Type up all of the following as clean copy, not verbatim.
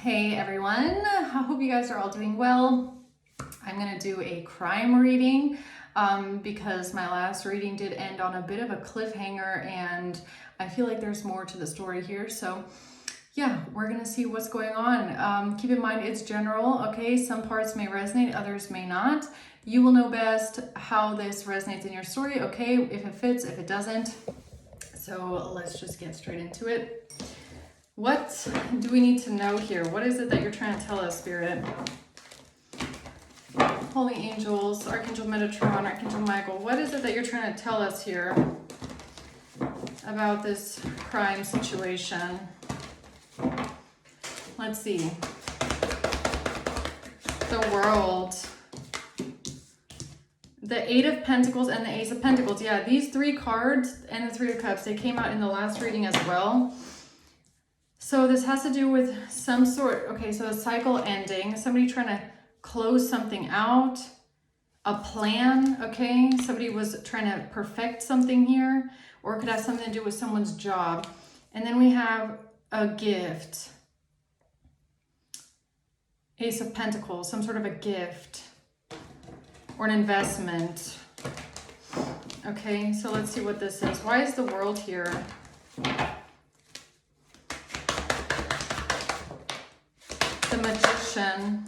Hey everyone, I hope you guys are all doing well. I'm going to do a crime reading because my last reading did end on a bit of a cliffhanger and I feel like there's more to the story here. So yeah, we're going to see what's going on. Keep in mind it's general, okay? Some parts may resonate, others may not. You will know best how this resonates in your story, okay? If it fits, if it doesn't. So let's just get straight into it. What do we need to know here? What is it that you're trying to tell us, Spirit? Holy angels, Archangel Metatron, Archangel Michael, what is it that you're trying to tell us here about this crime situation? Let's see. The World. The Eight of Pentacles and the Ace of Pentacles. Yeah, these three cards and the Three of Cups, they came out in the last reading as well. So this has to do with some sort, okay, so a cycle ending, somebody trying to close something out, a plan, okay? Somebody was trying to perfect something here, or it could have something to do with someone's job. And then we have a gift. Ace of Pentacles, some sort of a gift or an investment. Okay, so let's see what this is. Why is the World here? The Magician,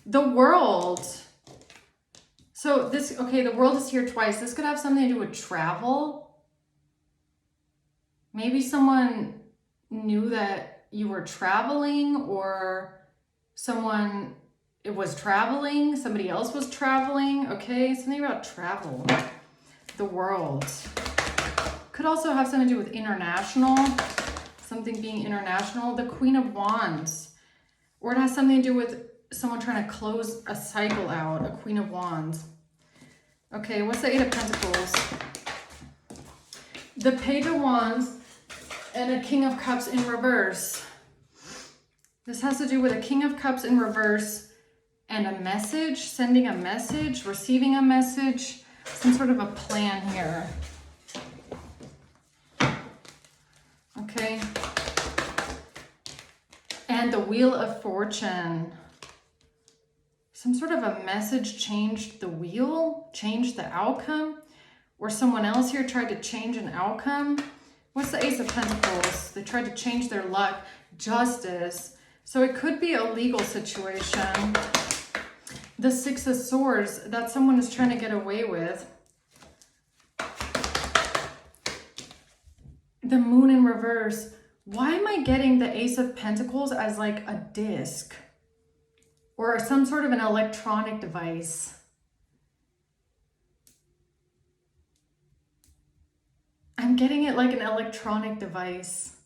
the World. So this, okay, the World is here twice. This could have something to do with travel. Maybe someone knew that you were traveling, or someone was traveling, somebody else was traveling, okay? Something about travel. The World. Could also have something to do with international, something being international. The Queen of Wands. Or it has something to do with someone trying to close a cycle out, a Queen of Wands. Okay, what's the Eight of Pentacles? The Page of Wands and a King of Cups in reverse. This has to do with a King of Cups in reverse and a message, sending a message, receiving a message, some sort of a plan here. Okay. And the Wheel of Fortune. Some sort of a message changed the wheel, changed the outcome, or someone else here tried to change an outcome. What's the Ace of Pentacles? They tried to change their luck. Justice. So it could be a legal situation. The Six of Swords, that someone is trying to get away with. The Moon in reverse. Why am I getting the Ace of Pentacles as like a disc or some sort of an electronic device? I'm getting it like an electronic device.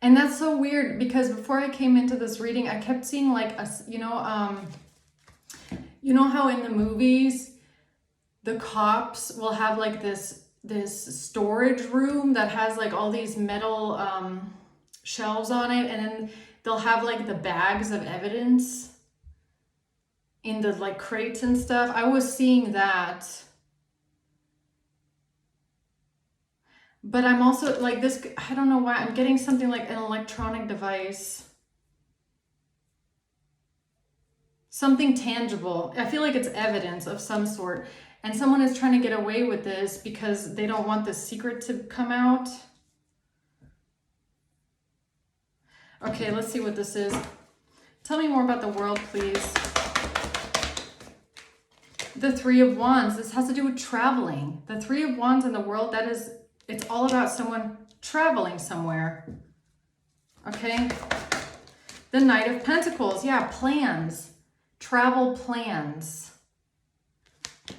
And that's so weird because before I came into this reading, I kept seeing like a, you know how in the movies, the cops will have like this storage room that has like all these metal shelves on it, and then they'll have like the bags of evidence in the like crates and stuff. I was seeing that, but I'm also like this, I don't know why I'm getting something like an electronic device, something tangible. I feel like it's evidence of some sort. And someone is trying to get away with this because they don't want the secret to come out. Okay, let's see what this is. Tell me more about the World, please. The Three of Wands. This has to do with traveling. The Three of Wands in the World, it's all about someone traveling somewhere. Okay. The Knight of Pentacles. Yeah, plans. Travel plans.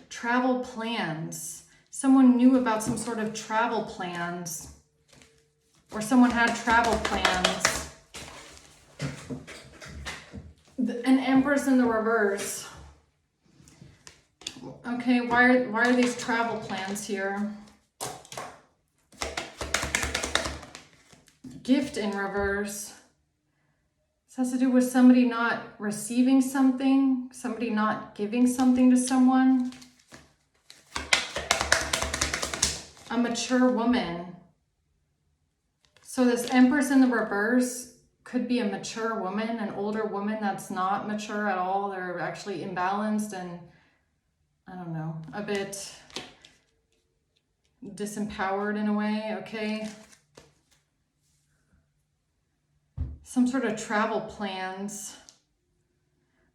Travel plans. Someone knew about some sort of travel plans, or someone had travel plans. An Empress in the reverse. Okay, why are these travel plans here? Gift in reverse. This has to do with somebody not receiving something, somebody not giving something to someone. A mature woman. So this Empress in the reverse could be a mature woman, an older woman that's not mature at all. They're actually imbalanced and, I don't know, a bit disempowered in a way, okay? Some sort of travel plans.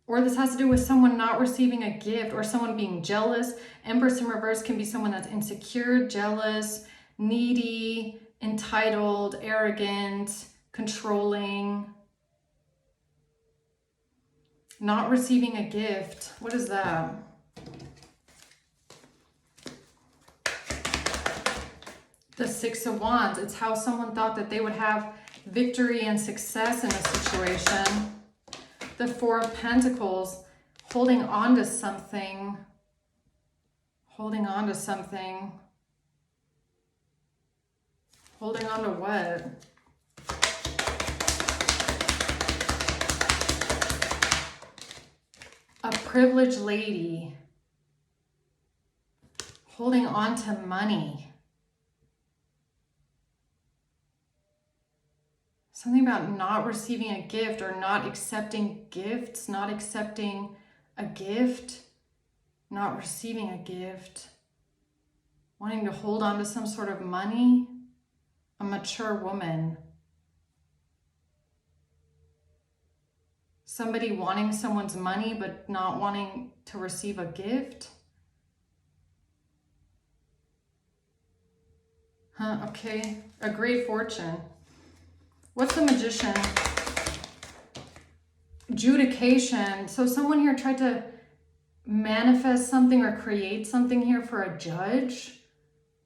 Or this has to do with someone not receiving a gift or someone being jealous. Empress in reverse can be someone that's insecure, jealous, needy, entitled, arrogant, controlling. Not receiving a gift. What is that? The Six of Wands. It's how someone thought that they would have victory and success in a situation. The Four of Pentacles, holding on to something. Holding on to something. Holding on to what? A privileged lady. Holding on to money. Something about not receiving a gift or not accepting gifts, not accepting a gift, not receiving a gift, wanting to hold on to some sort of money, a mature woman. Somebody wanting someone's money but not wanting to receive a gift. Okay, a great fortune. What's the Magician? Adjudication. So someone here tried to manifest something or create something here for a judge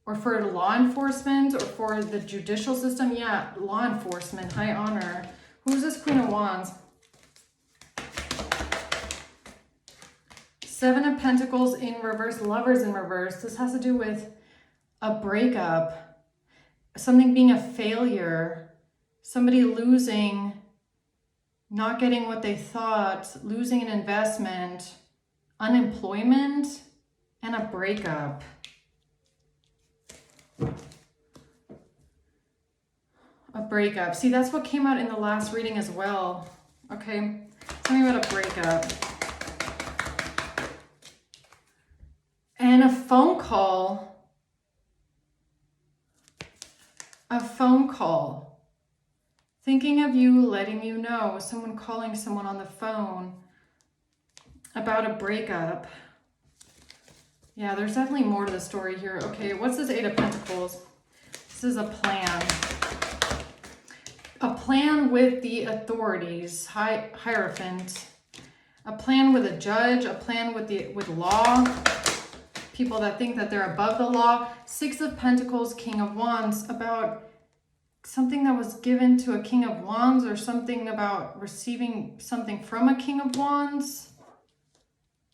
or for law enforcement or for the judicial system. Yeah, law enforcement, high honor. Who's this Queen of Wands? Seven of Pentacles in reverse, Lovers in reverse. This has to do with a breakup, something being a failure. Somebody losing, not getting what they thought, losing an investment, unemployment, and a breakup. A breakup. See, that's what came out in the last reading as well. Okay, tell me about a breakup. And a phone call. A phone call. Thinking of you, letting you know, someone calling someone on the phone about a breakup. Yeah, there's definitely more to the story here. Okay, what's this Eight of Pentacles? This is a plan. A plan with the authorities, Hierophant. A plan with a judge, a plan with law. People that think that they're above the law. Six of Pentacles, King of Wands, about something that was given to a King of Wands or something about receiving something from a King of Wands.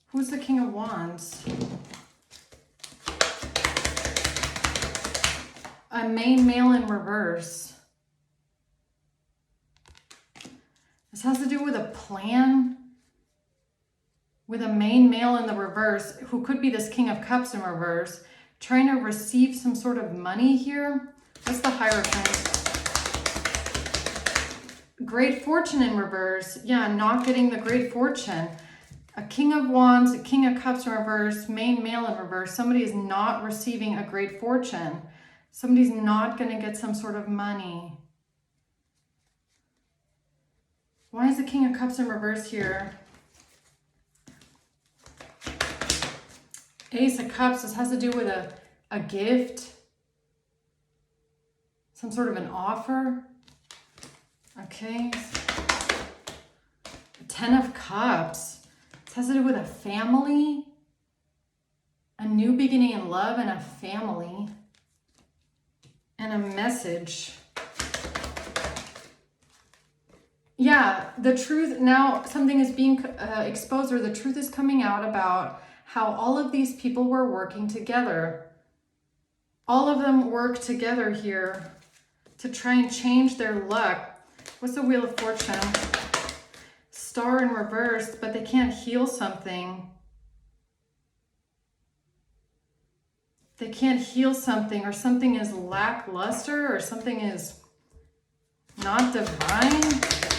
Who's the King of Wands? A main male in reverse. This has to do with a plan with a main male in the reverse, who could be this King of Cups in reverse, trying to receive some sort of money here. What's the Hierophant? Great fortune in reverse. Yeah, not getting the great fortune. A King of Wands, a King of Cups in reverse, main male in reverse. Somebody is not receiving a great fortune. Somebody's not going to get some sort of money. Why is the King of Cups in reverse here? Ace of Cups. This has to do with a gift. Some sort of an offer. Okay. Ten of Cups. This has to do with a family. A new beginning in love and a family. And a message. Yeah, the truth, now something is being exposed, or the truth is coming out about how all of these people were working together. All of them work together here to try and change their luck. What's the Wheel of Fortune? Star in reverse, but they can't heal something. They can't heal something, or something is lackluster, or something is not divine.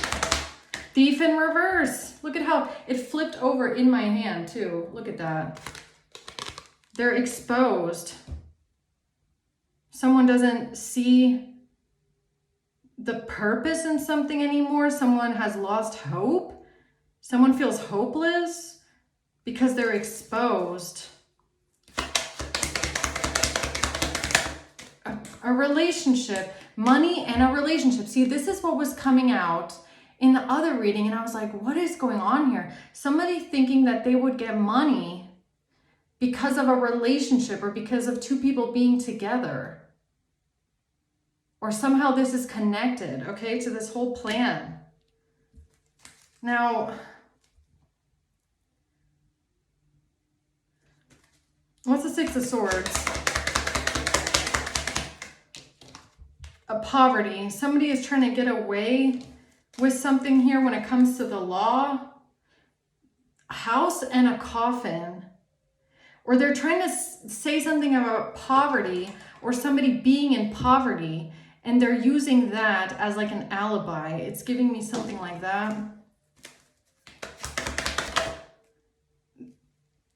Thief in reverse. Look at how it flipped over in my hand too. Look at that. They're exposed. Someone doesn't see the purpose in something anymore. Someone has lost hope. Someone feels hopeless because they're exposed. A relationship, money and a relationship. See, this is what was coming out in the other reading, and I was like, what is going on here? Somebody thinking that they would get money because of a relationship or because of two people being together. Or somehow this is connected, okay, to this whole plan. Now, what's the Six of Swords? A poverty. Somebody is trying to get away with something here when it comes to the law. A house and a coffin. Or they're trying to say something about poverty or somebody being in poverty, and they're using that as like an alibi. It's giving me something like that.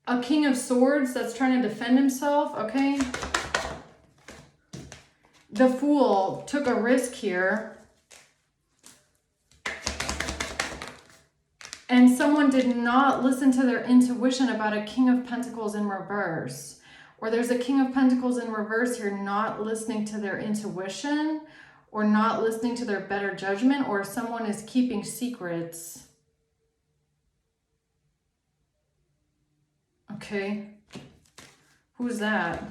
A King of Swords that's trying to defend himself, okay? The Fool took a risk here. And someone did not listen to their intuition about a King of Pentacles in reverse. Or there's a King of Pentacles in reverse here not listening to their intuition or not listening to their better judgment, or someone is keeping secrets. Okay. Who's that?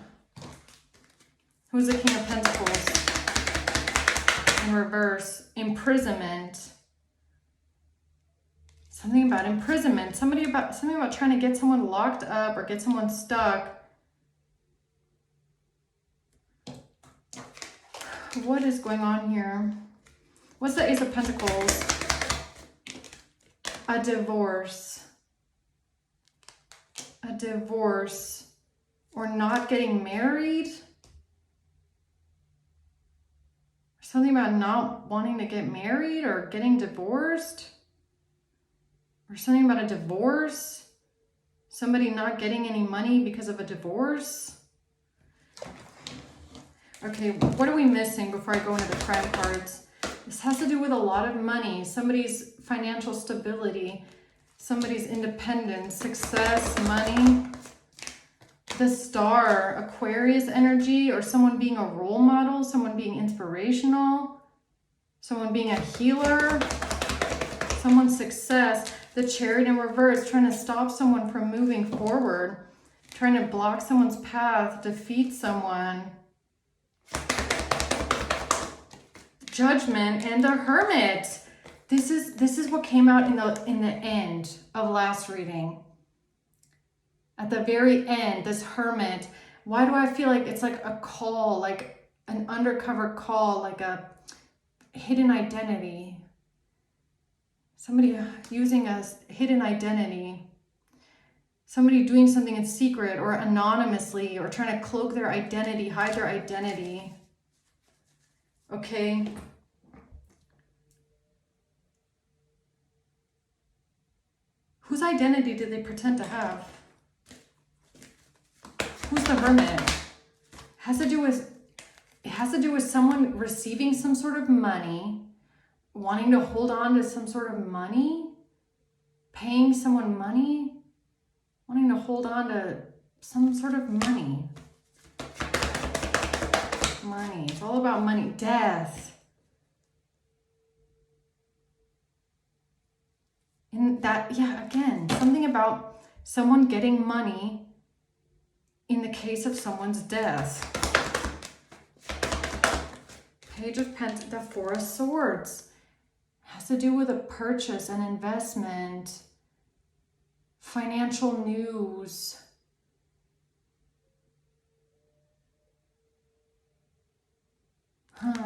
Who's the King of Pentacles in reverse? Imprisonment. Something about imprisonment. Something about trying to get someone locked up or get someone stuck. What is going on here? What's the Ace of Pentacles? A divorce. A divorce. Or not getting married. Something about not wanting to get married or getting divorced. Or something about a divorce. Somebody not getting any money because of a divorce. Okay, what are we missing before I go into the crime cards? This has to do with a lot of money, somebody's financial stability, somebody's independence, success, money. The Star, Aquarius energy, or someone being a role model, someone being inspirational, someone being a healer, someone's success. The Chariot in reverse, trying to stop someone from moving forward, trying to block someone's path, defeat someone. Judgment and the Hermit. This is what came out in the end of last reading. At the very end, this Hermit. Why do I feel like it's like a call, like an undercover call, like a hidden identity? Somebody using a hidden identity. Somebody doing something in secret or anonymously or trying to cloak their identity, hide their identity. Okay. Whose identity did they pretend to have? Who's the Hermit? It has to do with someone receiving some sort of money, wanting to hold on to some sort of money, paying someone money, wanting to hold on to some sort of money. Money. It's all about money. Death. And that, yeah, again, something about someone getting money in the case of someone's death. Page of Pentacles, the Four of Swords. Has to do with a purchase, an investment, financial news.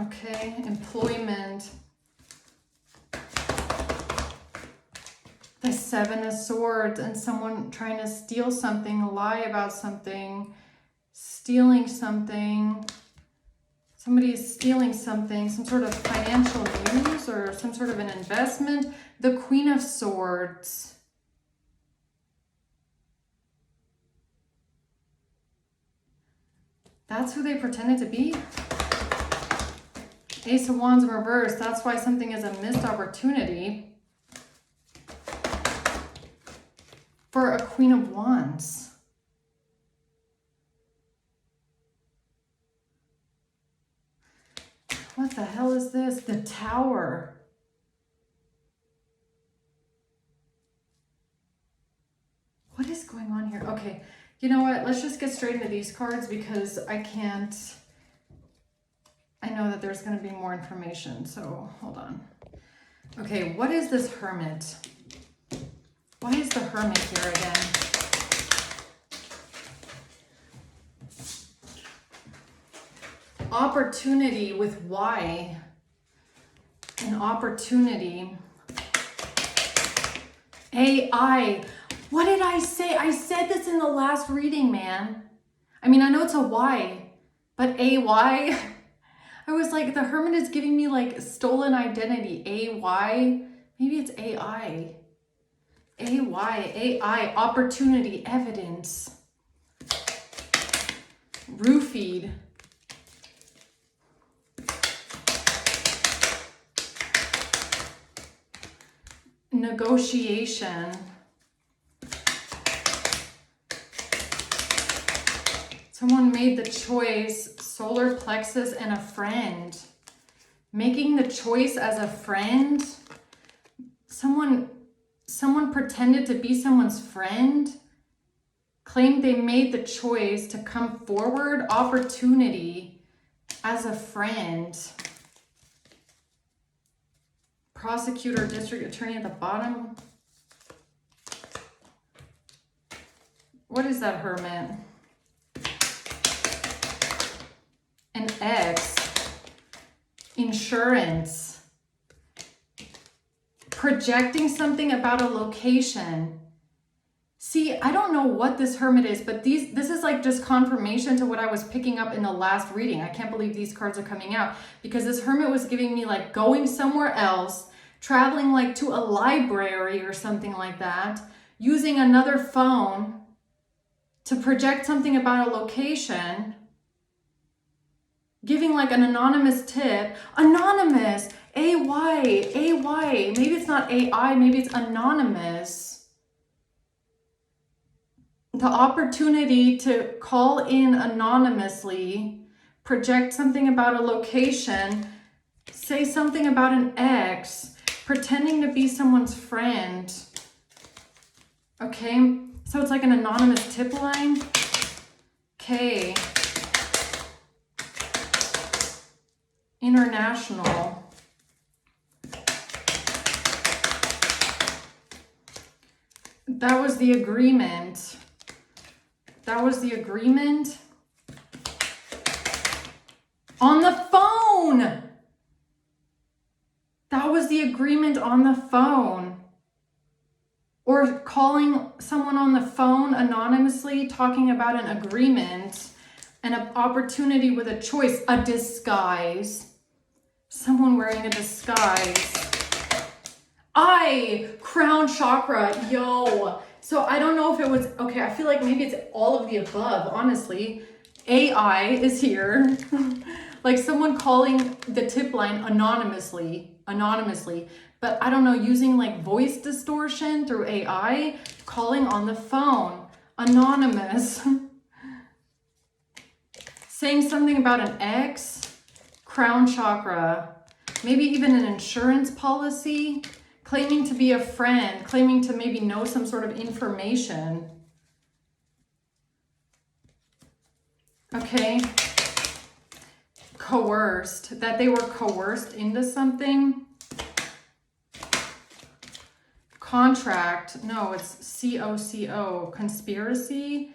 Okay, employment. The Seven of Swords and someone trying to steal something, lie about something, stealing something. Somebody is stealing something, some sort of financial news or some sort of an investment. The Queen of Swords. That's who they pretended to be? Ace of Wands in reverse. That's why something is a missed opportunity. For a Queen of Wands. What the hell is this? The Tower. What is going on here? Okay, you know what? Let's just get straight into these cards because I can't... I know that there's going to be more information, so hold on. Okay, what is this Hermit? Why is the Hermit here again? Opportunity with Y. An opportunity. AI. What did I say? I said this in the last reading, man. I mean, I know it's a Y, but AY. I was like, the Hermit is giving me like stolen identity. AY. Maybe it's AI. AI. Opportunity. Evidence. Roofied. Negotiation. Someone made the choice, solar plexus and a friend. Making the choice as a friend. Someone pretended to be someone's friend. Claimed they made the choice to come forward. Opportunity as a friend. Prosecutor, district attorney at the bottom. What is that Hermit? An X. Insurance. Projecting something about a location. See, I don't know what this Hermit is, but this is like just confirmation to what I was picking up in the last reading. I can't believe these cards are coming out because this Hermit was giving me like going somewhere else, traveling like to a library or something like that, using another phone to project something about a location, giving like an anonymous tip. Anonymous, AY, AY. Maybe it's not AI, maybe it's anonymous. The opportunity to call in anonymously, project something about a location, say something about an ex, pretending to be someone's friend. Okay, so it's like an anonymous tip line. Okay. International. That was the agreement. That was the agreement. On the phone. That was the agreement on the phone. Or calling someone on the phone anonymously, talking about an agreement, an opportunity with a choice, a disguise. Someone wearing a disguise. Crown chakra, yo. So I don't know if it was, okay, I feel like maybe it's all of the above, honestly. AI is here. Like someone calling the tip line anonymously, but I don't know, using like voice distortion through AI, calling on the phone, anonymous. Saying something about an ex, crown chakra, maybe even an insurance policy, claiming to be a friend, claiming to maybe know some sort of information. Okay. Coerced, that they were coerced into something. Contract, no, it's COCO, conspiracy.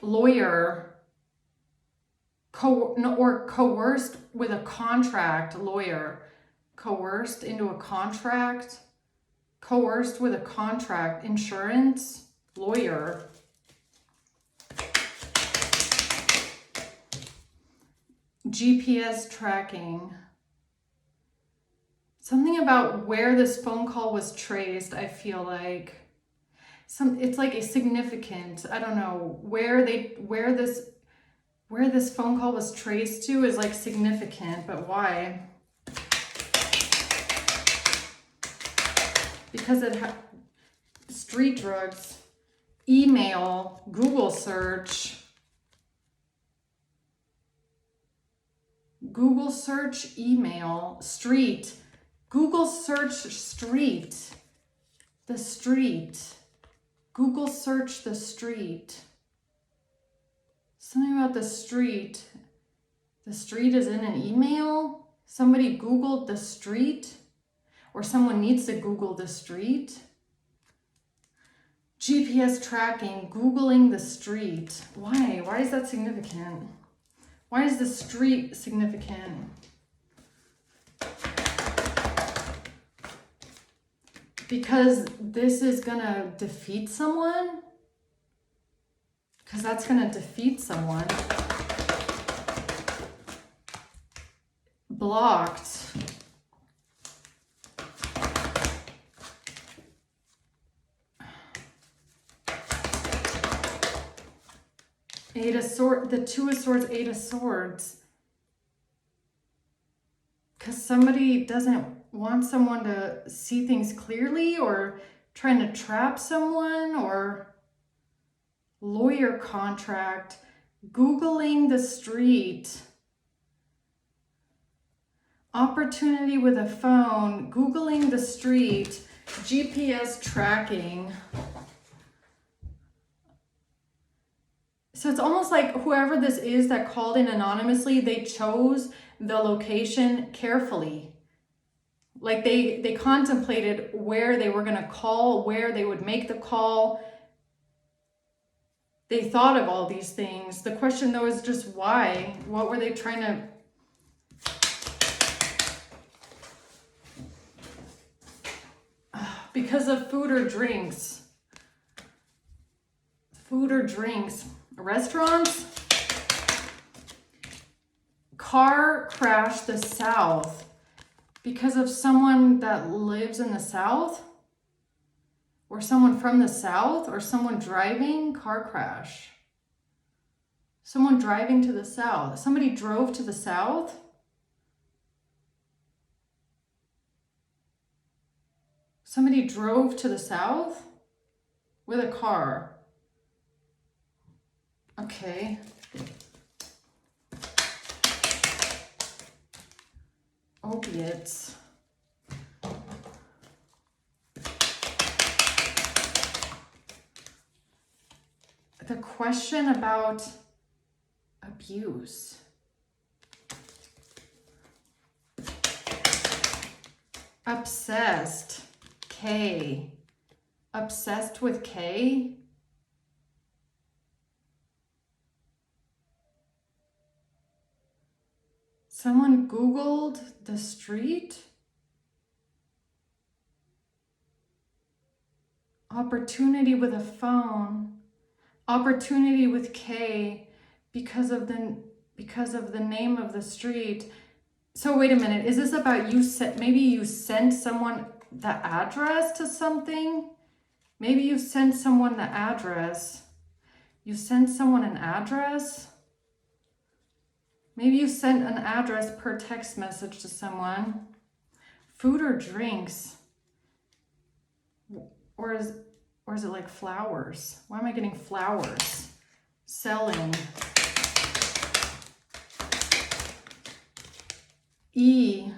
Lawyer, or coerced with a contract, lawyer. Coerced into a contract. Coerced with a contract, insurance, lawyer. GPS tracking. Something about where this phone call was traced, I feel like. It's like a significant, I don't know, where this phone call was traced to is like significant, but why? Because street drugs, email, Google search, email, street, Google search, street, the street, Google search, the street. Something about the street. The street is in an email? Somebody Googled the street? Or someone needs to Google the street? GPS tracking, Googling the street. Why? Why is that significant? Why is the street significant? Because this is gonna defeat someone? Because that's gonna defeat someone. Blocked. Eight of Swords, the Two of Swords, Eight of Swords. Because somebody doesn't want someone to see things clearly, or trying to trap someone, or lawyer contract, Googling the street, opportunity with a phone, Googling the street, GPS tracking. So it's almost like whoever this is that called in anonymously, they chose the location carefully. Like they contemplated where they were gonna call, where they would make the call. They thought of all these things. The question though is just why? What were they trying to... Because of food or drinks. Food or drinks. Restaurants, car crash the South because of someone that lives in the South, or someone from the South, or someone driving, car crash. Someone driving to the South. Somebody drove to the South. Somebody drove to the South with a car. Okay. Opiates. The question about abuse. Obsessed. K. Obsessed with K. Someone Googled the street? Opportunity with a phone. Opportunity with K because of the name of the street. So wait a minute, is this about maybe you sent someone the address to something? Maybe you sent someone the address. You sent someone an address? Maybe you sent an address per text message to someone. Food or drinks? Or is it like flowers? Why am I getting flowers? Selling. E.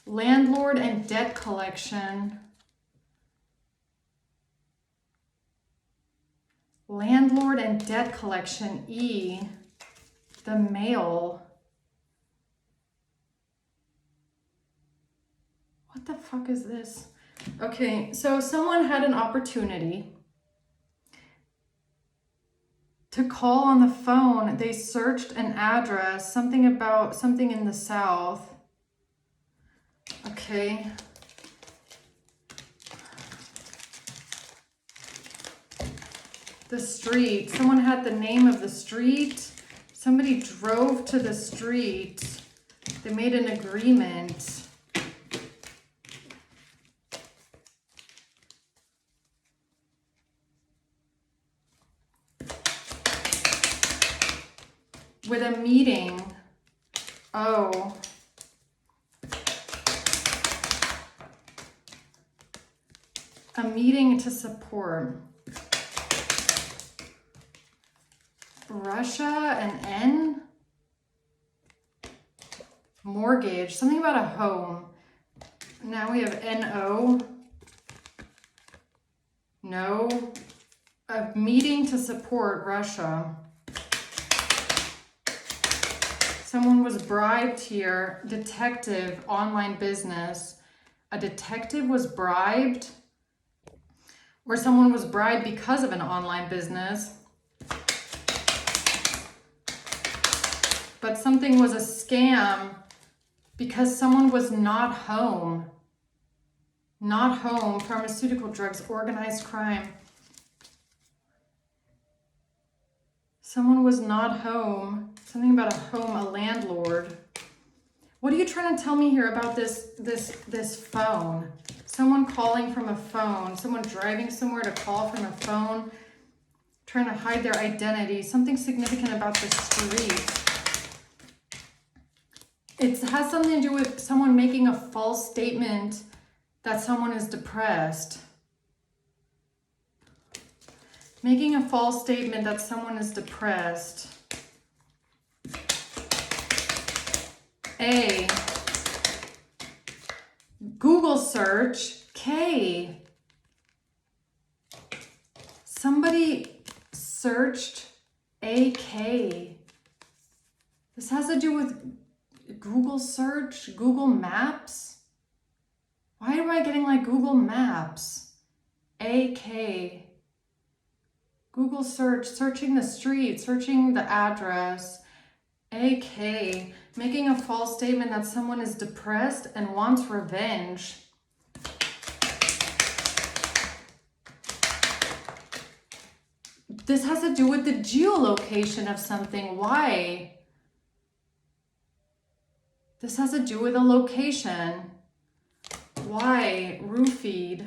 Landlord and debt collection. Landlord and debt collection. E. The mail. What the fuck is this? Okay, so someone had an opportunity to call on the phone. They searched an address, something about something in the South. Okay. The street. Someone had the name of the street. Somebody drove to the street. They made an agreement. With a meeting. Oh. A meeting to support. Russia, an N. Mortgage, something about a home. Now we have NO. No. A meeting to support Russia. Someone was bribed here. Detective, online business. A detective was bribed. Or someone was bribed because of an online business. But something was a scam because someone was not home. Not home. Pharmaceutical drugs, organized crime. Someone was not home. Something about a home, a landlord. What are you trying to tell me here about this phone? Someone calling from a phone. Someone driving somewhere to call from a phone. Trying to hide their identity. Something significant about the street. It has something to do with someone making a false statement that someone is depressed. Making a false statement that someone is depressed. A. Google search. K. Somebody searched AK. This has to do with Google search, Google Maps. Why am I getting like Google Maps? AK. Google search, searching the street, searching the address. AK. Making a false statement that someone is depressed and wants revenge. This has to do with the geolocation of something. Why? This has to do with a location. Why? Roofied.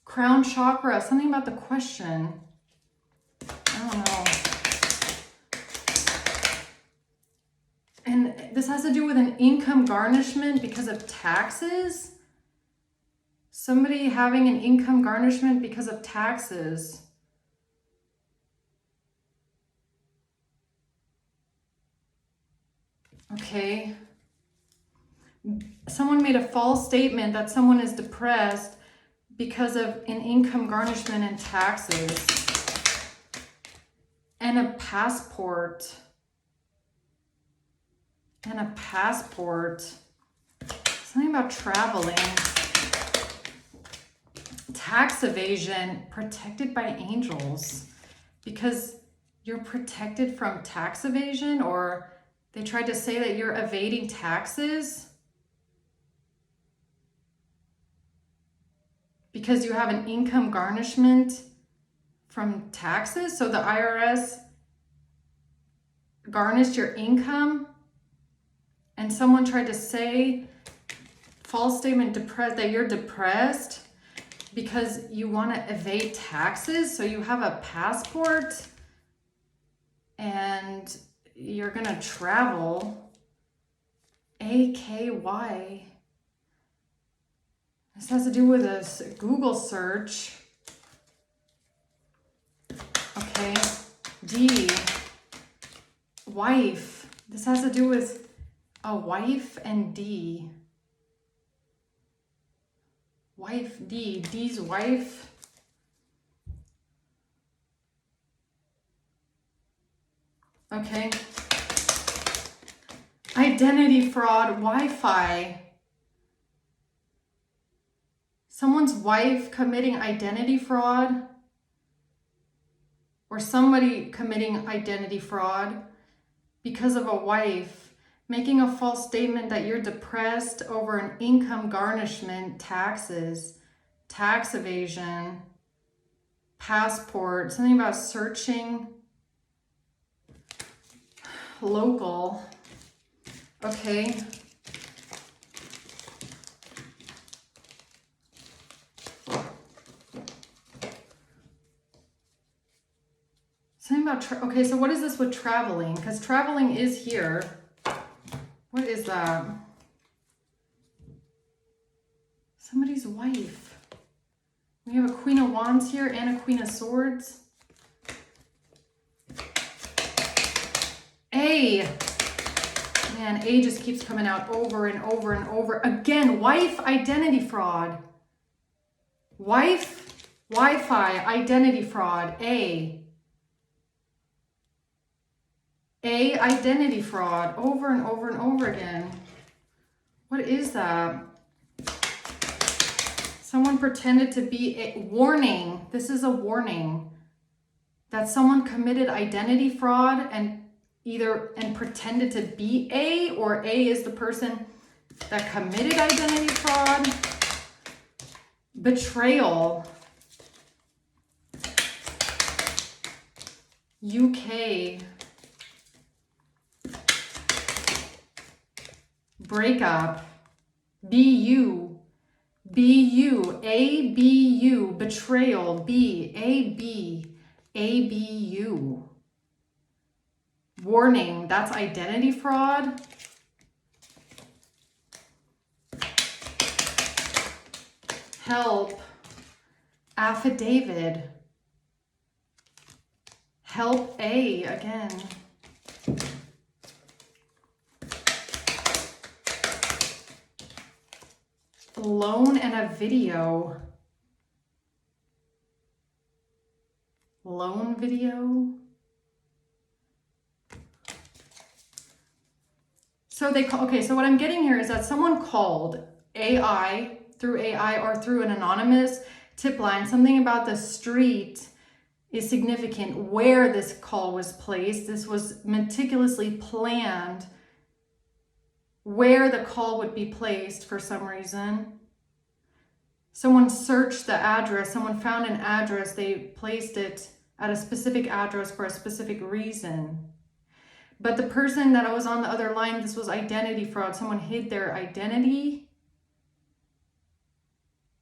Crown chakra. Something about the question. I don't know. And this has to do with an income garnishment because of taxes. Somebody having an income garnishment because of taxes. Okay. Someone made a false statement that someone is depressed because of an income garnishment and taxes. And a passport. And a passport. Something about traveling. Tax evasion. Protected by angels. Because you're protected from tax evasion, or they tried to say that you're evading taxes because you have an income garnishment from taxes. So the IRS garnished your income, and someone tried to say, false statement, that you're depressed because you want to evade taxes. So you have a passport and you're going to travel. AKY. This has to do with a Google search. Okay. D. Wife. This has to do with a wife and D. Wife, D. D's wife. Okay. Identity fraud, Wi-Fi. Someone's wife committing identity fraud, or somebody committing identity fraud because of a wife, making a false statement that you're depressed over an income garnishment, taxes, tax evasion, passport, something about searching. local. Okay. Something about, okay, so what is this with traveling? Because traveling is here. What is that? Somebody's wife. We have a Queen of Wands here and a Queen of Swords. A. Man, A just keeps coming out over and over and over. Again, wife identity fraud. Wife, Wi-Fi identity fraud. A identity fraud. Over and over and over again. What is that? Someone pretended to be a warning. This is a warning that someone committed identity fraud and pretended to be A, or A is the person that committed identity fraud. Betrayal. UK. Breakup. BU. ABU. Betrayal. ABU. Warning, that's identity fraud. Help. Affidavit. Help A again. Loan and a video. Loan video. So they call, okay, so what I'm getting here is that someone called through AI or through an anonymous tip line, something about the street is significant where this call was placed. This was meticulously planned where the call would be placed for some reason. Someone searched the address, someone found an address, they placed it at a specific address for a specific reason. But the person that was on the other line, this was identity fraud. Someone hid their identity.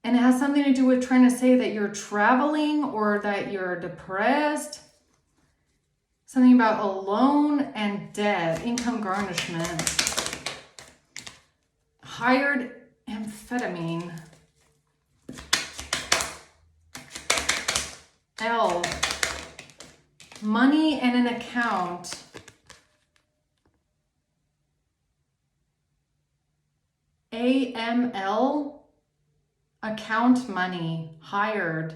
And it has something to do with trying to say that you're traveling or that you're depressed. Something about a loan and debt, income garnishment. Hired amphetamine. L. Money and an account. AML, account money, hired.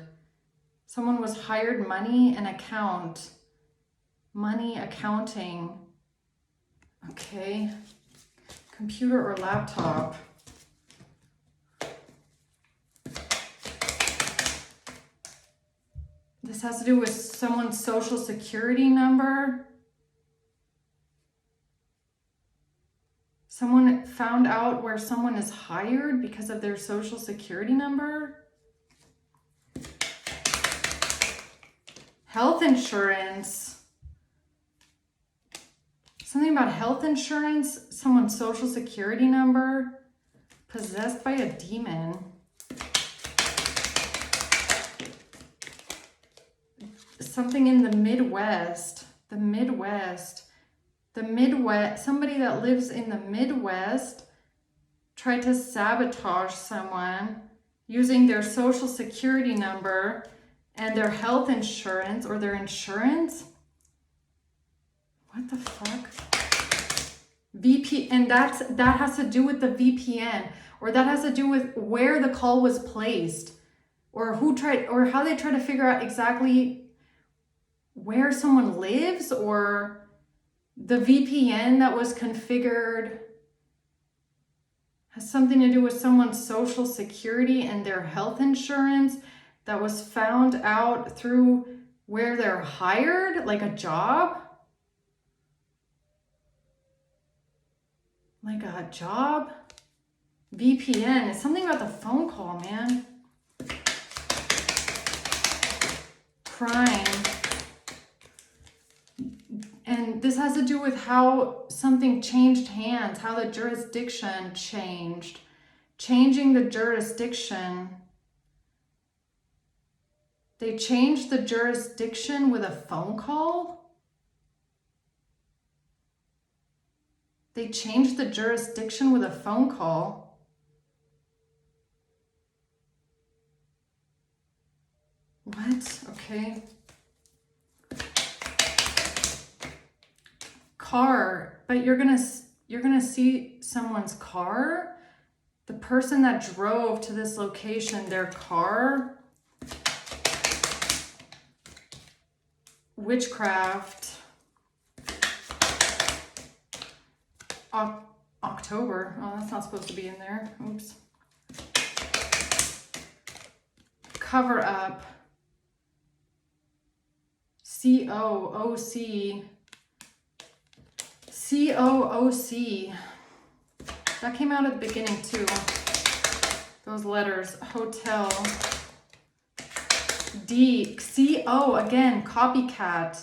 Someone was hired money and account. Money, accounting. Okay. Computer or laptop. This has to do with someone's social security number. Someone found out where someone is hired because of their social security number. Health insurance. Something about health insurance, someone's social security number. Possessed by a demon. Something in the Midwest. The Midwest. Somebody that lives in the Midwest tried to sabotage someone using their social security number and their health insurance or their insurance. What the fuck? VPN, that has to do with the VPN, or that has to do with where the call was placed, or who tried, or how they try to figure out exactly where someone lives, or the VPN that was configured has something to do with someone's social security and their health insurance that was found out through where they're hired, like a job. Like a job. VPN. It's something about the phone call, man. Crime. And this has to do with how something changed hands, how the jurisdiction changed. Changing the jurisdiction. They changed the jurisdiction with a phone call? They changed the jurisdiction with a phone call. What? Okay. Car, but you're gonna see someone's car? The person that drove to this location, their car? Witchcraft. October. Oh, that's not supposed to be in there. Oops. Cover up. COOC. COOC. That came out at the beginning too. Those letters. Hotel. D. CO again. Copycat.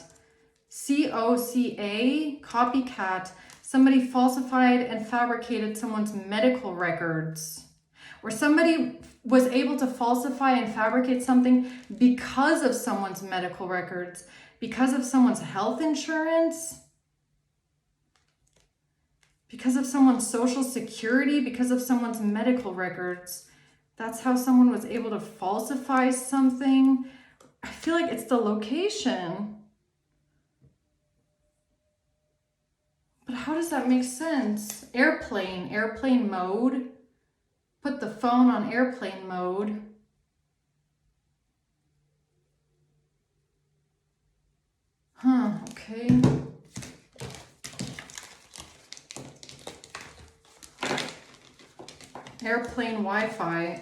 COCA. Copycat. Somebody falsified and fabricated someone's medical records. Or somebody was able to falsify and fabricate something because of someone's medical records, because of someone's health insurance, because of someone's social security, because of someone's medical records. That's how someone was able to falsify something. I feel like it's the location. But how does that make sense? Airplane mode. Put the phone on airplane mode. Huh, okay. Airplane Wi-Fi.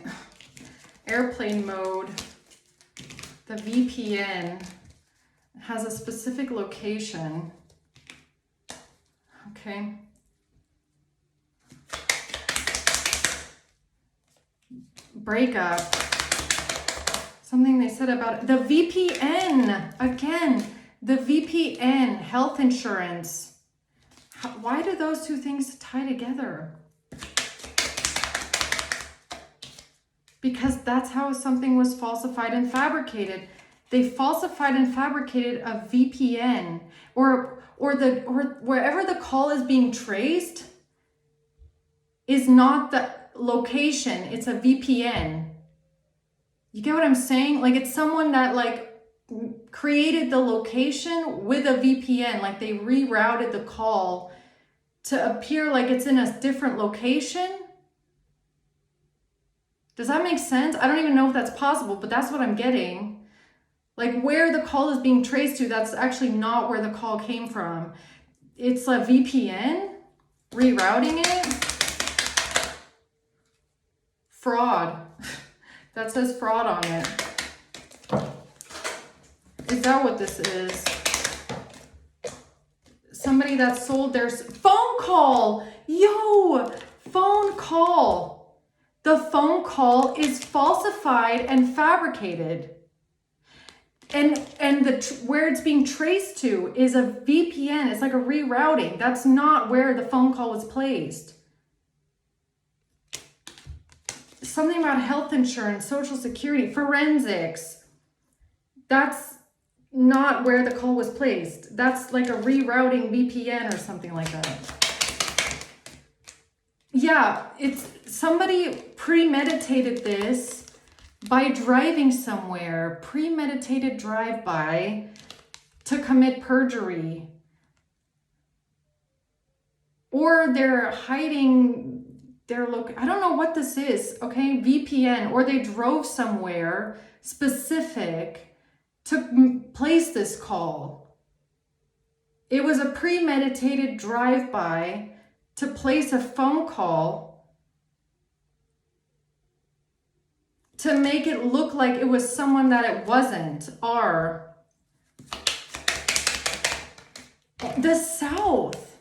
Airplane mode. The VPN has a specific location. Okay. Breakup. Something they said about it. The VPN. Again, the VPN. Health insurance. Why do those two things tie together? Because that's how something was falsified and fabricated. They falsified and fabricated a VPN, or wherever the call is being traced is not the location, it's a VPN. You get what I'm saying? Like, it's someone that like created the location with a VPN, like they rerouted the call to appear like it's in a different location. Does that make sense? I don't even know if that's possible, but that's what I'm getting. Like, where the call is being traced to, that's actually not where the call came from. It's a VPN, rerouting it. Fraud. That says fraud on it. Is that what this is? Somebody that sold their phone call. Yo, phone call. The phone call is falsified and fabricated. And where it's being traced to is a VPN. It's like a rerouting. That's not where the phone call was placed. Something about health insurance, social security, forensics. That's not where the call was placed. That's like a rerouting VPN or something like that. Yeah, it's somebody premeditated this by driving somewhere, premeditated drive-by to commit perjury. Or they're hiding their I don't know what this is, okay? VPN, or they drove somewhere specific to place this call. It was a premeditated drive-by to place a phone call to make it look like it was someone that it wasn't. R. The South.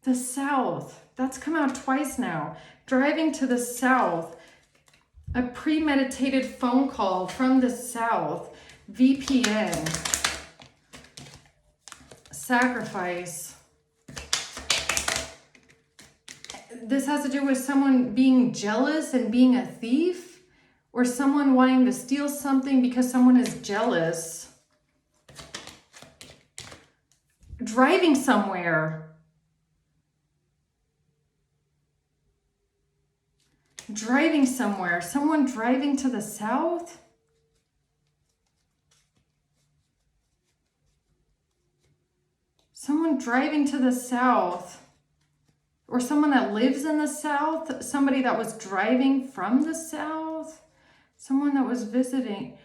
The South. That's come out twice now. Driving to the South. A premeditated phone call from the South. VPN. Sacrifice. This has to do with someone being jealous and being a thief, or someone wanting to steal something because someone is jealous. Driving somewhere. Driving somewhere. Someone driving to the south. Someone driving to the south. Or someone that lives in the south. Somebody that was driving from the south. Someone that was visiting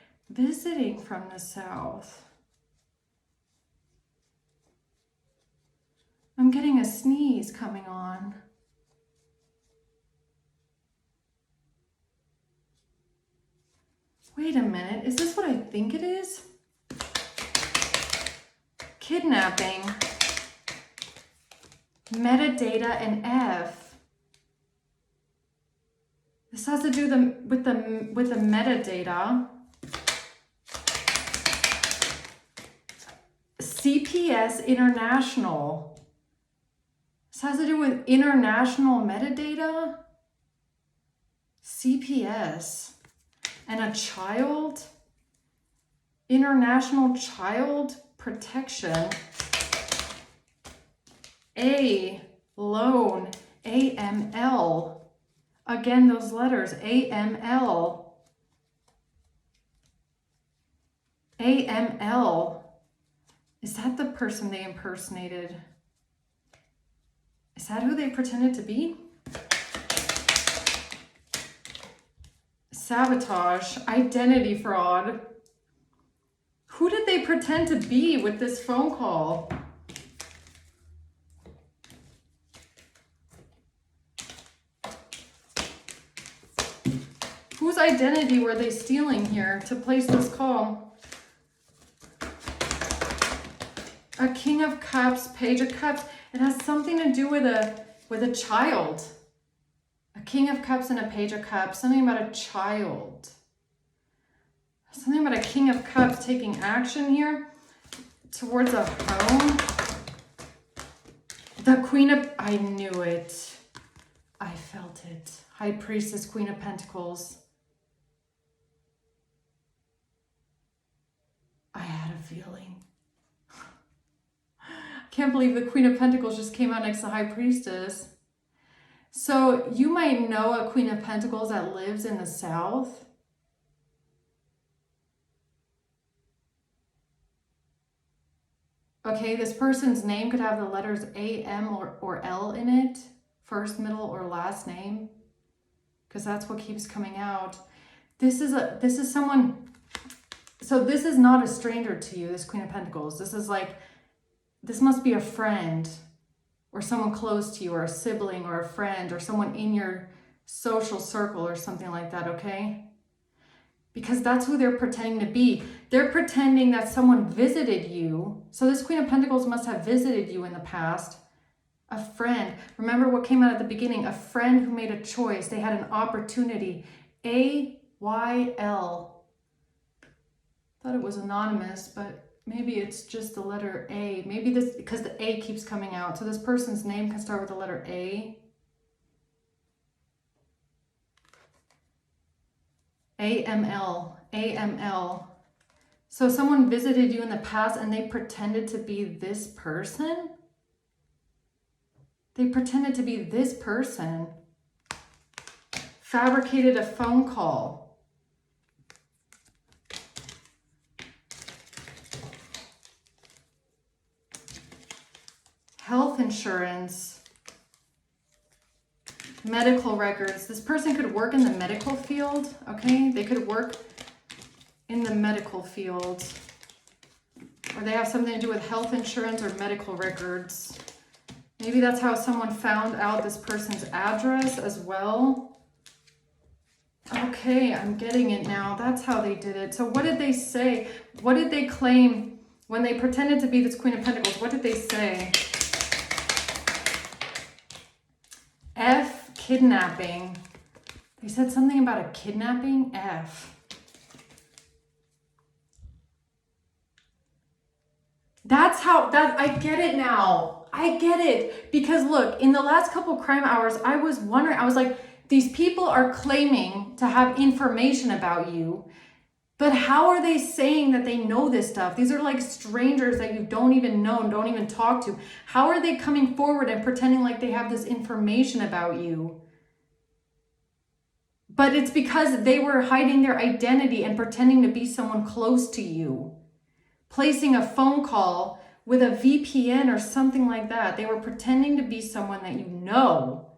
from the south. I'm getting a sneeze coming on. Wait a minute, is this what I think it is? Kidnapping, metadata, and F. This has to do with the metadata. CPS International. This has to do with international metadata. CPS. And a child. International Child Protection. A. Loan. AML. Again, those letters. AML. AML. Is that the person they impersonated? Is that who they pretended to be? Sabotage, identity fraud. Who did they pretend to be with this phone call? Whose identity were they stealing here to place this call? A King of Cups, Page of Cups. It has something to do with a child. A King of Cups and a Page of Cups. Something about a child. Something about a King of Cups taking action here towards a home. The Queen of... I knew it. I felt it. High Priestess, Queen of Pentacles. I had a feeling. Can't believe the Queen of Pentacles just came out next to High Priestess. So you might know a Queen of Pentacles that lives in the South. Okay, this person's name could have the letters A, M, or L in it. First, middle, or last name. Because that's what keeps coming out. This is someone... So this is not a stranger to you, this Queen of Pentacles. This is like... This must be a friend or someone close to you, or a sibling or a friend or someone in your social circle or something like that, okay? Because that's who they're pretending to be. They're pretending that someone visited you. So this Queen of Pentacles must have visited you in the past. A friend. Remember what came out at the beginning? A friend who made a choice. They had an opportunity. A-Y-L. Thought it was anonymous, but... maybe it's just the letter A. Maybe this, because the A keeps coming out. So this person's name can start with the letter A. AML. AML. So someone visited you in the past and they pretended to be this person? They pretended to be this person. Fabricated a phone call. Health insurance, medical records. This person could work in the medical field, okay? They could work in the medical field. Or they have something to do with health insurance or medical records. Maybe that's how someone found out this person's address as well. Okay, I'm getting it now. That's how they did it. So what did they say? What did they claim when they pretended to be this Queen of Pentacles? What did they say? F, kidnapping. They said something about a kidnapping. F. That's how, I get it now. I get it. Because look, in the last couple crime hours, I was wondering, I was like, these people are claiming to have information about you, but how are they saying that they know this stuff? These are like strangers that you don't even know and don't even talk to. How are they coming forward and pretending like they have this information about you? But it's because they were hiding their identity and pretending to be someone close to you. Placing a phone call with a VPN or something like that. They were pretending to be someone that you know.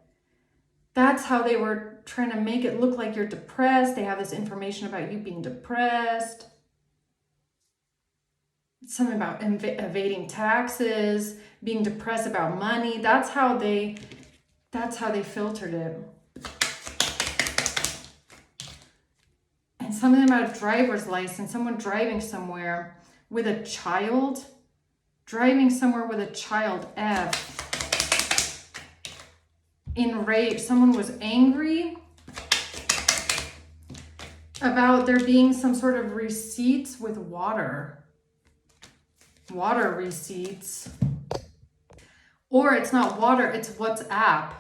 That's how they were trying to make it look like you're depressed. They have this information about you being depressed. Something about evading taxes, being depressed about money. That's how they filtered it. And something about a driver's license, someone driving somewhere with a child. Driving somewhere with a child, F. Enraged, someone was angry about there being some sort of receipts with water. Water receipts. Or it's not water, it's WhatsApp.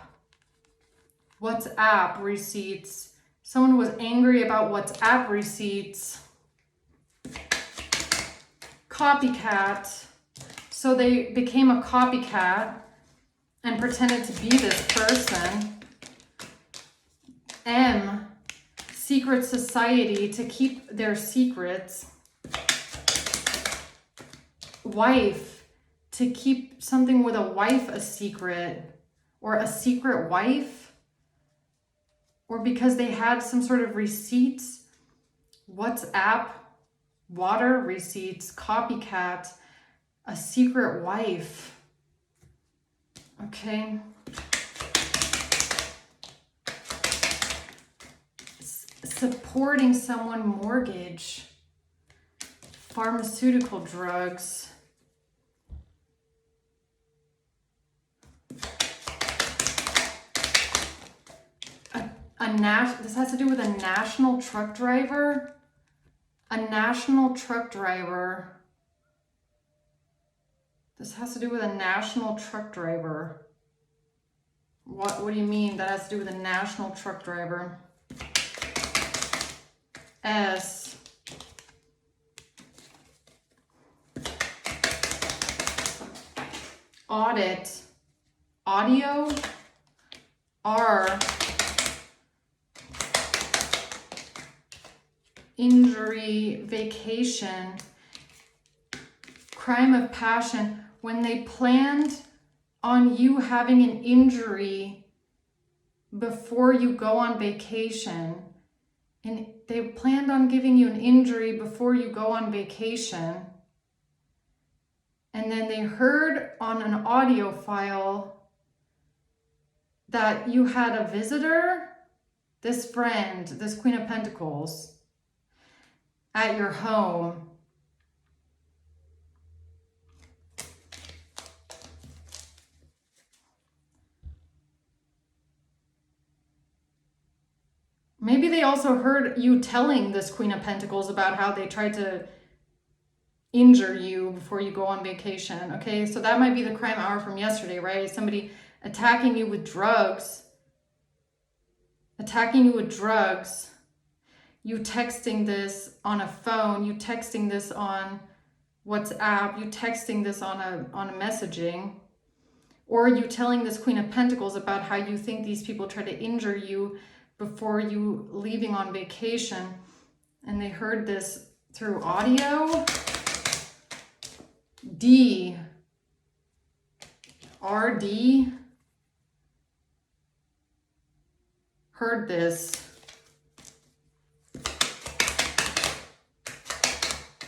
WhatsApp receipts. Someone was angry about WhatsApp receipts. Copycat. So they became a copycat and pretended to be this person. M, secret society, to keep their secrets. Wife, to keep something with a wife a secret, or a secret wife, or because they had some sort of receipts. WhatsApp, water receipts, copycat, a secret wife. Okay. Supporting someone, mortgage, pharmaceutical drugs. This has to do with a national truck driver. A national truck driver. This has to do with a national truck driver. What do you mean that has to do with a national truck driver? S. Audit. Audio. R. Injury. Vacation. Crime of passion. When they planned on you having an injury before you go on vacation, and they planned on giving you an injury before you go on vacation, and then they heard on an audio file that you had a visitor, this friend, this Queen of Pentacles, at your home. Maybe they also heard you telling this Queen of Pentacles about how they tried to injure you before you go on vacation. Okay, so that might be the crime hour from yesterday, right? Somebody attacking you with drugs. Attacking you with drugs. You texting this on a phone. You texting this on WhatsApp. You texting this on a messaging. Or you telling this Queen of Pentacles about how you think these people try to injure you before you leaving on vacation, and they heard this through audio. D. RD. Heard this.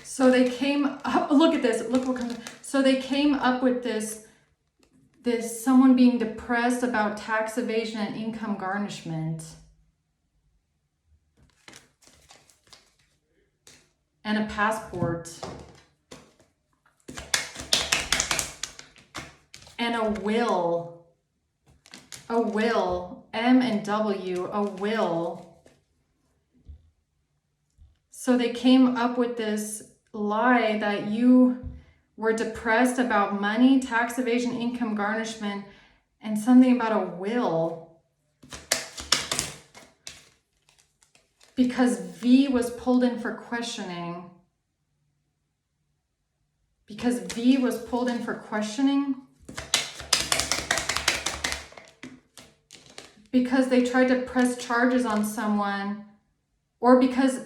So they came up, look at this, look what comes. So they came up with this someone being depressed about tax evasion and income garnishment. And a passport. And a will. A will. M and W. A will. So they came up with this lie that you were depressed about money, tax evasion, income garnishment, and something about a will. Because V was pulled in for questioning. Because V was pulled in for questioning. Because they tried to press charges on someone, or because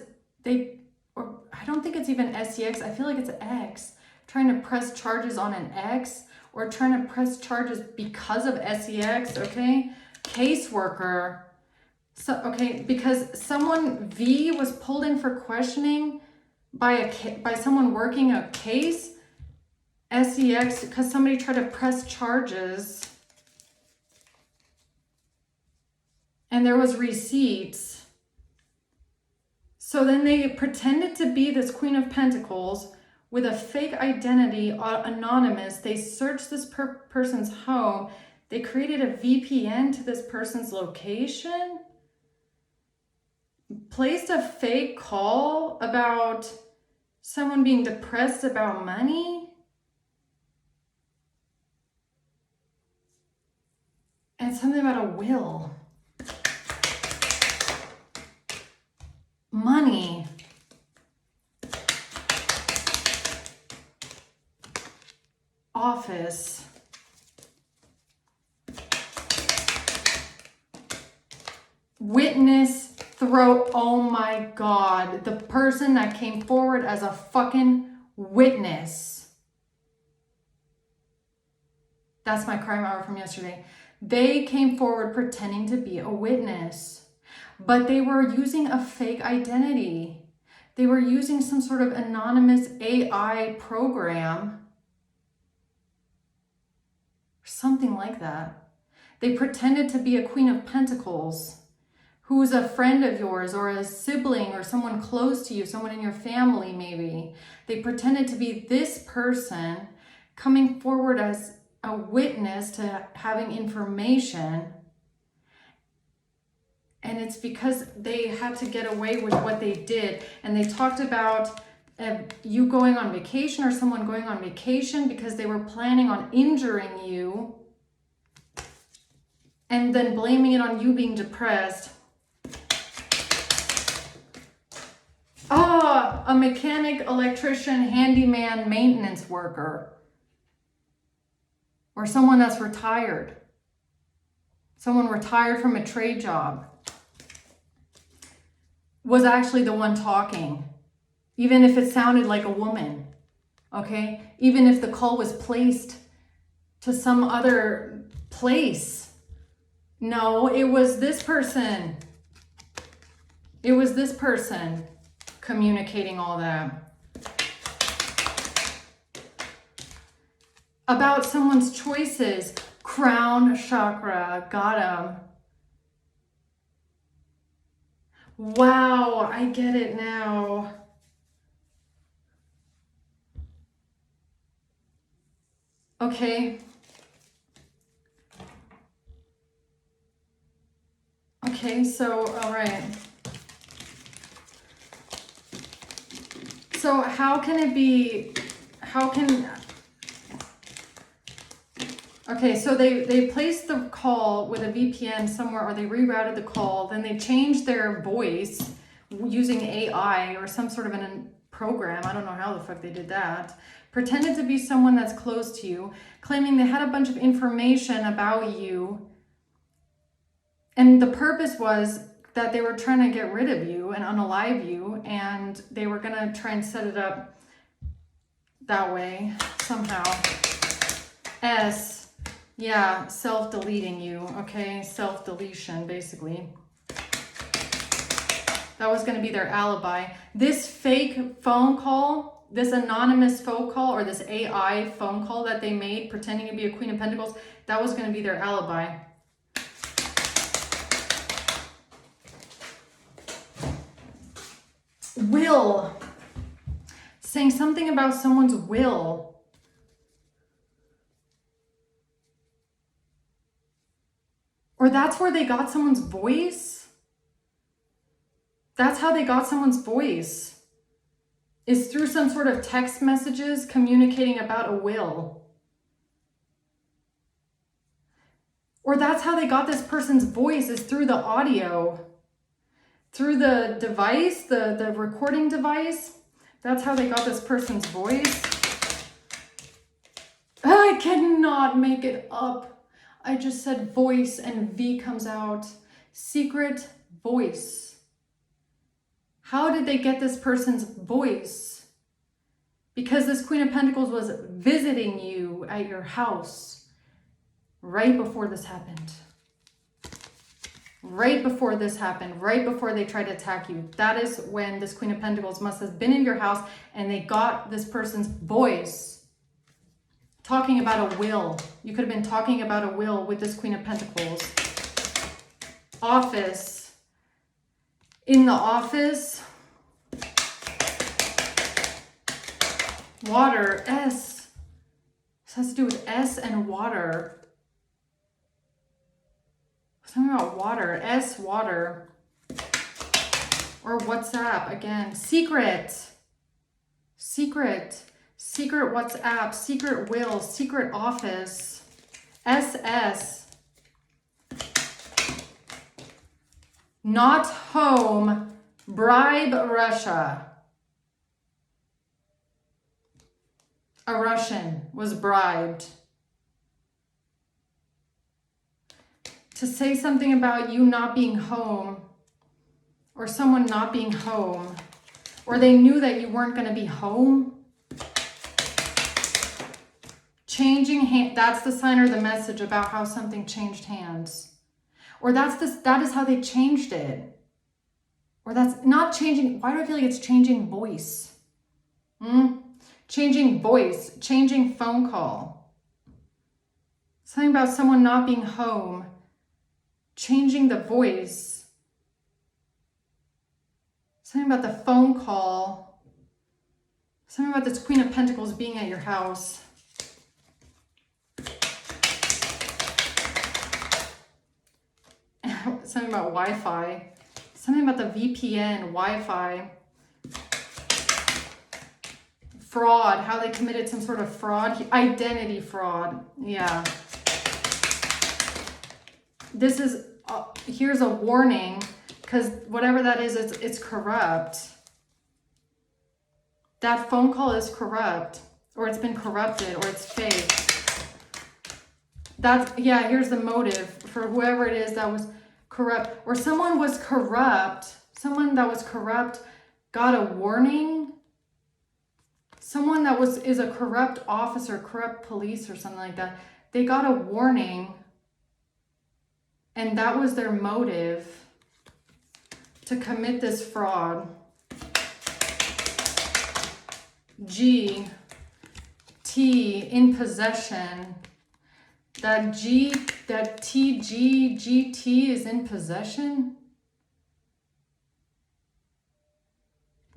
or I don't think it's even SEX, I feel like it's X, trying to press charges on an X, or trying to press charges because of SEX, okay? Caseworker. So, okay, because someone, V was pulled in for questioning by someone working a case, SEX, because somebody tried to press charges. And there was receipts. So then they pretended to be this Queen of Pentacles with a fake identity, anonymous. They searched this person's home. They created a VPN to this person's location. Placed a fake call about someone being depressed about money. And something about a will. Money. Office. Witness. Throw. Oh my God. The person that came forward as a fucking witness. That's my crime hour from yesterday. They came forward pretending to be a witness, but they were using a fake identity. They were using some sort of anonymous AI program, or something like that. They pretended to be a Queen of Pentacles, who's a friend of yours or a sibling or someone close to you, someone in your family maybe. They pretended to be this person coming forward as a witness to having information. And it's because they had to get away with what they did. And they talked about you going on vacation or someone going on vacation because they were planning on injuring you and then blaming it on you being depressed. A mechanic, electrician, handyman, maintenance worker, or someone that's retired. Someone retired from a trade job was actually the one talking, even if it sounded like a woman, okay? Even if the call was placed to some other place. No, it was this person. It was this person communicating all that. About someone's choices. Crown chakra, got him. Wow, I get it now. Okay. Okay, so, all right. So how can it be, okay, so they placed the call with a VPN somewhere, or they rerouted the call, then they changed their voice using AI or some sort of a program. I don't know how the fuck they did that. Pretended to be someone that's close to you, claiming they had a bunch of information about you. And the purpose was that they were trying to get rid of you and unalive you, and they were going to try and set it up that way somehow. S, yeah, self-deleting you, okay? Self-deletion, basically. That was going to be their alibi. This fake phone call, this anonymous phone call, or this AI phone call that they made pretending to be a Queen of Pentacles, that was going to be their alibi. Will. Saying something about someone's will. Or that's where they got someone's voice. That's how they got someone's voice. is through some sort of text messages communicating about a will. Or that's how they got this person's voice, is through the audio. Through the device, the recording device. That's how they got this person's voice. I cannot make it up. I just said voice and V comes out. Secret voice. How did they get this person's voice? Because this Queen of Pentacles was visiting you at your house right before this happened. Right before this happened, right before they tried to attack you. That is when this Queen of Pentacles must have been in your house and they got this person's voice talking about a will. You could have been talking about a will with this Queen of Pentacles. Office. In the office. Water. S. This has to do with S and water. Something about water. S, water. Or WhatsApp again. Secret. Secret. Secret WhatsApp. Secret will. Secret office. SS. Not home. Bribe Russia. A Russian was bribed to say something about you not being home, or someone not being home, or they knew that you weren't going to be home. Changing hand, that's the sign or the message about how something changed hands. Or that is how they changed it. Or that's not changing. Why do I feel like it's changing voice? Changing voice, changing phone call. Something about someone not being home. Changing the voice. Something about the phone call. Something about this Queen of Pentacles being at your house. Something about Wi-Fi. Something about the VPN, Wi-Fi. Fraud, how they committed some sort of fraud. Identity fraud. Yeah. This is, here's a warning, because whatever that is, it's corrupt. That phone call is corrupt, or it's been corrupted, or it's fake. That's, yeah, here's the motive for whoever it is that was corrupt, or someone was corrupt. Someone that was corrupt got a warning. Someone that is a corrupt officer, corrupt police or something like that. They got a warning. And that was their motive to commit this fraud. G, T, in possession. That TGGT is in possession.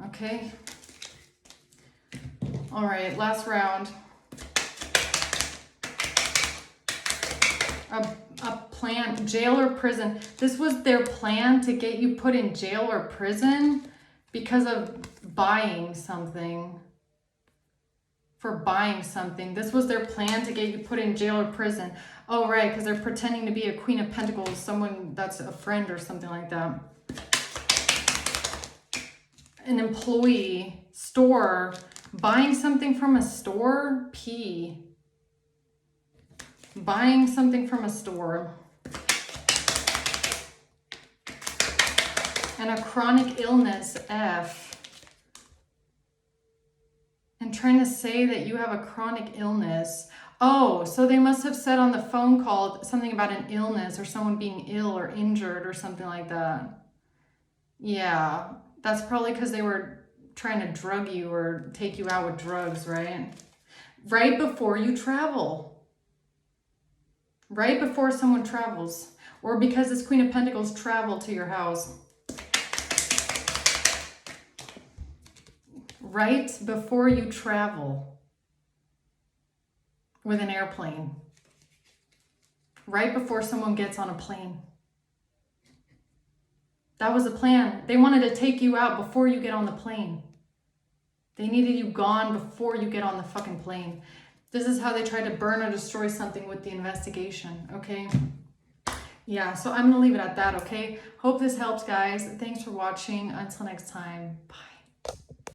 Okay. All right, last round. A plan, jail or prison. This was their plan to get you put in jail or prison because of buying something. For buying something. This was their plan to get you put in jail or prison. Oh, right, because they're pretending to be a Queen of Pentacles, someone that's a friend or something like that. An employee, store, buying something from a store, P. Buying something from a store. And a chronic illness, F. And trying to say that you have a chronic illness. Oh, so they must have said on the phone call something about an illness or someone being ill or injured or something like that. Yeah, that's probably because they were trying to drug you or take you out with drugs, right? Right before you travel. Right before someone travels. Or because this Queen of Pentacles traveled to your house. Right before you travel with an airplane. Right before someone gets on a plane. That was the plan. They wanted to take you out before you get on the plane. They needed you gone before you get on the fucking plane. This is how they tried to burn or destroy something with the investigation, okay? Yeah, so I'm gonna leave it at that, okay? Hope this helps, guys. Thanks for watching. Until next time, bye.